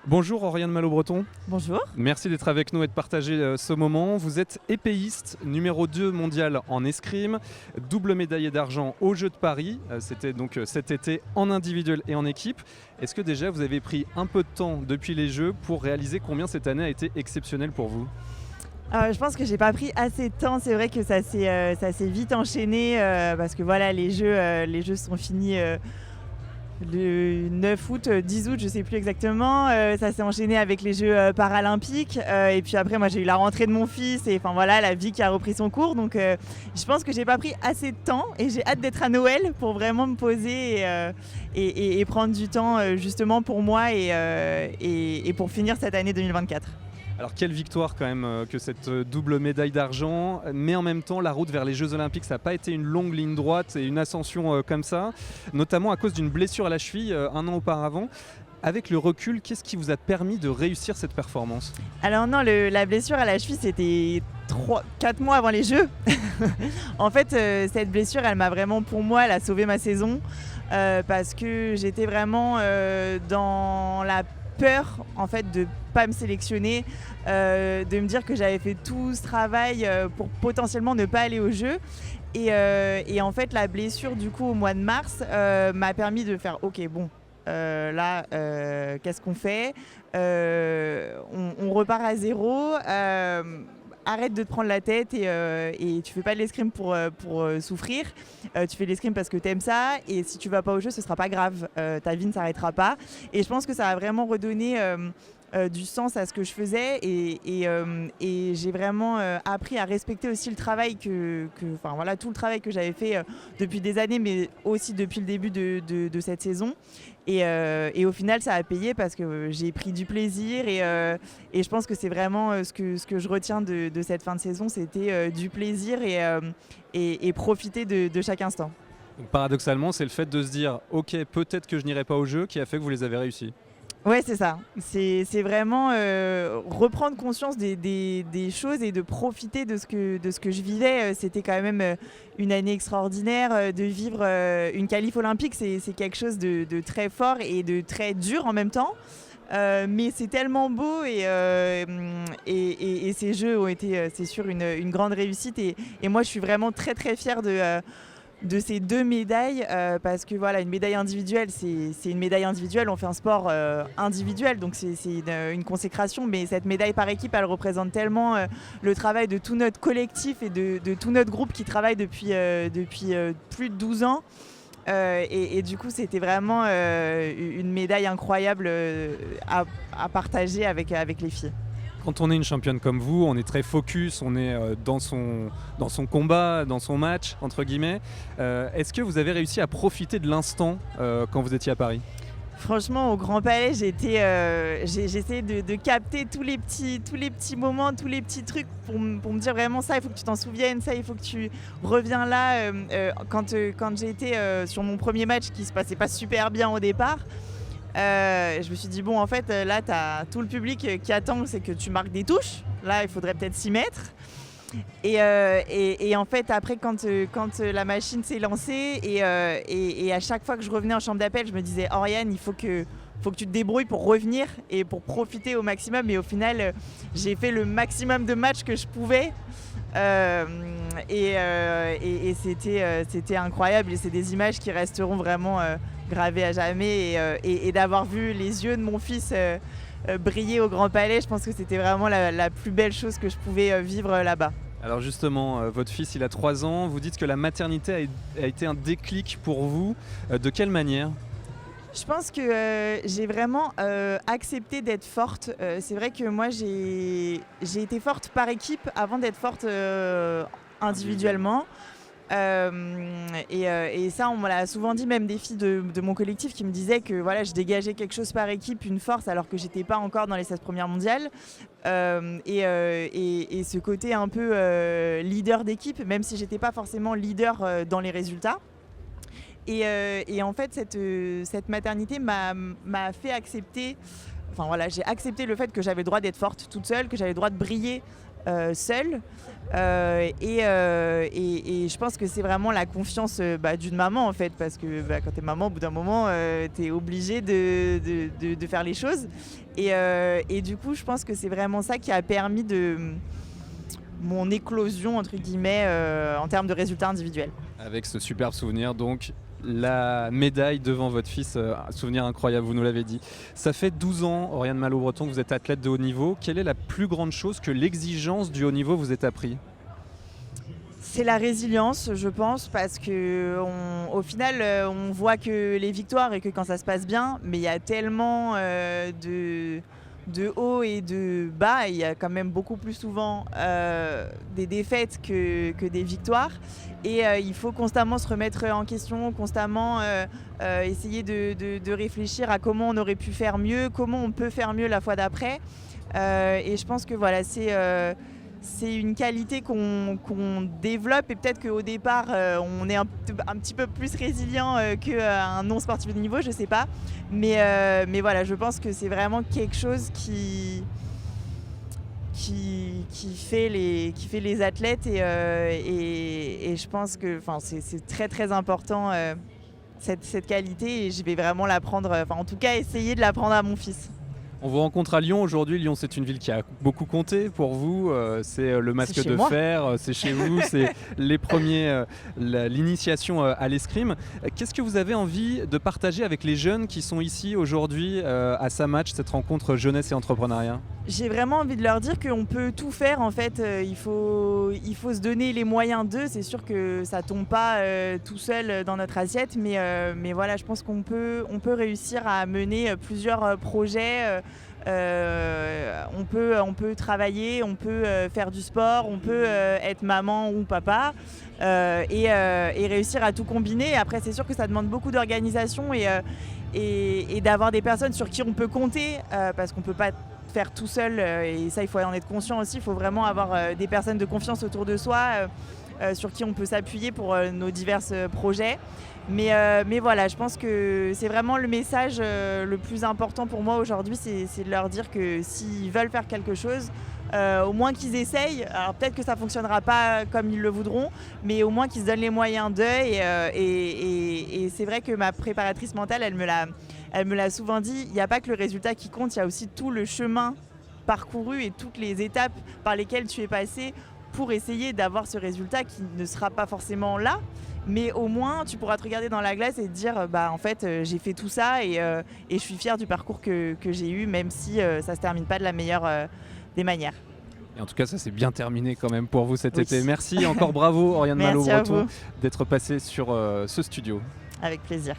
Bonjour Oriane Malo-Breton. Bonjour. Merci d'être avec nous et de partager ce moment. Vous êtes épéiste, numéro 2 mondial en escrime, double médaillé d'argent aux Jeux de Paris. C'était donc cet été en individuel et en équipe. Est-ce que déjà vous avez pris un peu de temps depuis les Jeux pour réaliser combien cette année a été exceptionnelle pour vous ? Je pense que j'ai pas pris assez de temps. C'est vrai que ça s'est vite enchaîné parce que voilà, les Jeux sont finis le 9 août, 10 août, je sais plus exactement. Ça s'est enchaîné avec les Jeux paralympiques. Et puis après, moi, j'ai eu la rentrée de mon fils et enfin voilà, la vie qui a repris son cours. Donc, je pense que j'ai pas pris assez de temps et j'ai hâte d'être à Noël pour vraiment me poser et prendre du temps justement pour moi et pour finir cette année 2024. Alors quelle victoire quand même que cette double médaille d'argent, mais en même temps la route vers les Jeux Olympiques, ça n'a pas été une longue ligne droite et une ascension comme ça, notamment à cause d'une blessure à la cheville un an auparavant. Avec le recul, qu'est-ce qui vous a permis de réussir cette performance ? Alors non, la blessure à la cheville, c'était 4 mois avant les Jeux. En fait, cette blessure, elle m'a vraiment, pour moi, elle a sauvé ma saison parce que j'étais vraiment dans la peur en fait de pas me sélectionner, de me dire que j'avais fait tout ce travail pour potentiellement ne pas aller aux Jeux et en fait la blessure du coup au mois de mars m'a permis de faire ok bon là qu'est-ce qu'on fait, on repart à zéro, arrête de te prendre la tête et tu fais pas de l'escrime pour souffrir, tu fais de l'escrime parce que t'aimes ça et si tu vas pas au jeu ce sera pas grave, ta vie ne s'arrêtera pas et je pense que ça a vraiment redonné du sens à ce que je faisais et j'ai vraiment appris à respecter aussi le travail enfin voilà, tout le travail que j'avais fait depuis des années mais aussi depuis le début de cette saison et au final ça a payé parce que j'ai pris du plaisir et je pense que c'est vraiment ce que je retiens de cette fin de saison, c'était du plaisir et profiter de chaque instant. Donc, paradoxalement, c'est le fait de se dire « Ok, peut-être que je n'irai pas au jeu » qui a fait que vous les avez réussis. Ouais, c'est ça. C'est vraiment reprendre conscience des choses et de profiter de ce que je vivais. C'était quand même une année extraordinaire. De vivre une qualif olympique, c'est quelque chose de très fort et de très dur en même temps. Mais c'est tellement beau et ces Jeux ont été, c'est sûr, une grande réussite. Et moi, je suis vraiment très, très fière de ces 2 médailles parce que voilà, une médaille individuelle c'est une médaille individuelle, on fait un sport individuel donc c'est une consécration, mais cette médaille par équipe elle représente tellement le travail de tout notre collectif et de tout notre groupe qui travaille depuis plus de 12 ans et du coup c'était vraiment une médaille incroyable à partager avec les filles. Quand on est une championne comme vous, on est très focus, on est dans son combat, dans son match, entre guillemets. Est-ce que vous avez réussi à profiter de l'instant quand vous étiez à Paris ? Franchement, au Grand Palais, j'ai essayé de capter tous les petits moments, tous les petits trucs pour me dire vraiment ça, il faut que tu t'en souviennes, ça, il faut que tu reviens là. Quand j'ai été sur mon premier match qui se passait pas super bien au départ, je me suis dit bon en fait là tu as tout le public qui attend, c'est que tu marques des touches, là il faudrait peut-être s'y mettre et en fait après quand la machine s'est lancée et à chaque fois que je revenais en chambre d'appel je me disais Oriane, il faut que tu te débrouilles pour revenir et pour profiter au maximum et au final j'ai fait le maximum de matchs que je pouvais et c'était incroyable et c'est des images qui resteront vraiment gravées à jamais et d'avoir vu les yeux de mon fils briller au Grand Palais, je pense que c'était vraiment la plus belle chose que je pouvais vivre là-bas. Alors justement, votre fils il a 3 ans, vous dites que la maternité a été un déclic pour vous. De quelle manière ? Je pense que j'ai vraiment accepté d'être forte. C'est vrai que moi j'ai été forte par équipe avant d'être forte individuellement. Et ça on me l'a souvent dit, même des filles de mon collectif qui me disaient que voilà, je dégageais quelque chose par équipe, une force, alors que j'étais pas encore dans les 16 premières mondiales et ce côté un peu leader d'équipe, même si j'étais pas forcément leader dans les résultats. Et en fait cette maternité m'a fait accepter, enfin voilà, j'ai accepté le fait que j'avais le droit d'être forte toute seule, que j'avais le droit de briller seule. Et je pense que c'est vraiment la confiance d'une maman en fait, parce que quand t'es maman, au bout d'un moment, t'es obligée de faire les choses. Et du coup, je pense que c'est vraiment ça qui a permis mon éclosion entre guillemets en termes de résultats individuels. Avec ce superbe souvenir donc. La médaille devant votre fils, un souvenir incroyable, vous nous l'avez dit. Ça fait 12 ans, Oriane Malo-Breton, que vous êtes athlète de haut niveau. Quelle est la plus grande chose que l'exigence du haut niveau vous ait appris ? C'est la résilience, je pense, parce qu'au final, on voit que les victoires et que quand ça se passe bien, mais il y a tellement de hauts et de bas. Il y a quand même beaucoup plus souvent des défaites que des victoires. Et il faut constamment se remettre en question, constamment essayer de réfléchir à comment on aurait pu faire mieux, comment on peut faire mieux la fois d'après. Et je pense que voilà, c'est une qualité qu'on développe, et peut-être qu'au départ on est un petit peu plus résilient qu'un non-sportif de niveau, je sais pas. Mais voilà, je pense que c'est vraiment quelque chose qui fait les athlètes et je pense que c'est très très important cette qualité, et je vais vraiment l'apprendre, en tout cas essayer de l'apprendre à mon fils. On vous rencontre à Lyon aujourd'hui. Lyon, c'est une ville qui a beaucoup compté pour vous. C'est le masque de fer, c'est chez vous, c'est les premiers, l'initiation à l'escrime. Qu'est-ce que vous avez envie de partager avec les jeunes qui sont ici aujourd'hui à Samatch, cette rencontre jeunesse et entrepreneuriat ? J'ai vraiment envie de leur dire qu'on peut tout faire en fait. Il faut se donner les moyens d'eux. C'est sûr que ça tombe pas tout seul dans notre assiette, mais voilà, je pense qu'on peut réussir à mener plusieurs projets. On peut travailler, on peut faire du sport, on peut être maman ou papa et réussir à tout combiner. Après, c'est sûr que ça demande beaucoup d'organisation et d'avoir des personnes sur qui on peut compter, parce qu'on peut pas faire tout seul, et ça il faut en être conscient aussi. Il faut vraiment avoir des personnes de confiance autour de soi sur qui on peut s'appuyer pour nos divers projets. Mais voilà, je pense que c'est vraiment le message le plus important pour moi aujourd'hui, c'est de leur dire que s'ils veulent faire quelque chose, au moins qu'ils essayent. Alors peut-être que ça ne fonctionnera pas comme ils le voudront, mais au moins qu'ils se donnent les moyens d'eux. Et c'est vrai que ma préparatrice mentale, elle me l'a souvent dit, il n'y a pas que le résultat qui compte, il y a aussi tout le chemin parcouru et toutes les étapes par lesquelles tu es passé pour essayer d'avoir ce résultat qui ne sera pas forcément là. Mais au moins, tu pourras te regarder dans la glace et te dire en fait, j'ai fait tout ça et je suis fière du parcours que j'ai eu, même si ça ne se termine pas de la meilleure des manières. Et en tout cas, ça s'est bien terminé quand même pour vous cet été. Merci, encore bravo Oriane Malo-Breton d'être passée sur ce studio. Avec plaisir.